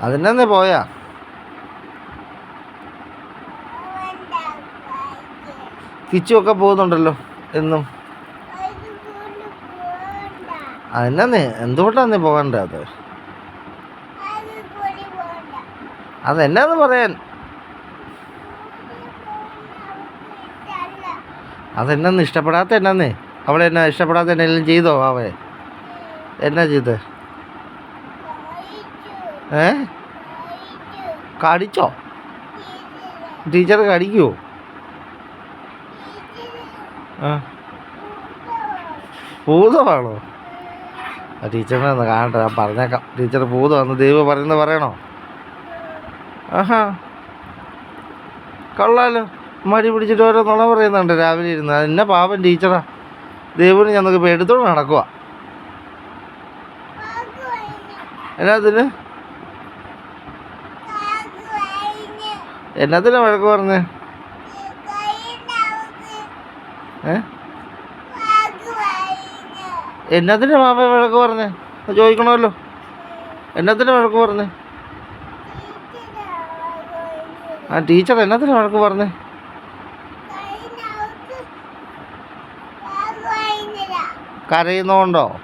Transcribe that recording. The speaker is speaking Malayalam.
അതിനെന്നേ പോയാ കിച്ചുമൊക്കെ പോകുന്നുണ്ടല്ലോ എന്നും. അതിനെന്നേ എന്തുകൊണ്ടാന്നേ പോകണ്ടേ? അതെന്നാന്ന് പറയാൻ. അതെന്നാന്ന് ഇഷ്ടപ്പെടാത്ത എന്നാന്നേ? അവളെ എന്നാ ഇഷ്ടപ്പെടാത്ത എന്നെല്ലാം ചെയ്തോ? അവയെ എന്നാ ചെയ്തേ? കടിച്ചോ? ടീച്ചർ കടിക്കുവോ? ഭൂതമാണോ? ടീച്ചറിനെ ഒന്ന് കാണട്ടെ, ഞാൻ പറഞ്ഞേക്കാം. ടീച്ചർ ഭൂതമാണെന്ന് ദൈവം പറയുന്നത് പറയണോ? ആഹാ, കൊള്ളാലോ. മടി പിടിച്ചിട്ട് ഓരോ നുണ പറയുന്നുണ്ട് രാവിലെ ഇരുന്ന്. എന്നെ പാപം ടീച്ചറാ. ദൈവന് ഞാൻ നോക്കി എടുത്തോണ്ട് നടക്കുക. എന്നാത്തിന് വഴക്ക് പറഞ്ഞേ? എന്നത്തിന് പാപ വഴക്ക് പറഞ്ഞേ? ചോദിക്കണമല്ലോ. എന്നത്തിന് വഴക്ക് പറഞ്ഞേ? ടീച്ചർ എന്നത്തിന് വഴക്ക് പറഞ്ഞേ? കരയുന്നോണ്ടോ?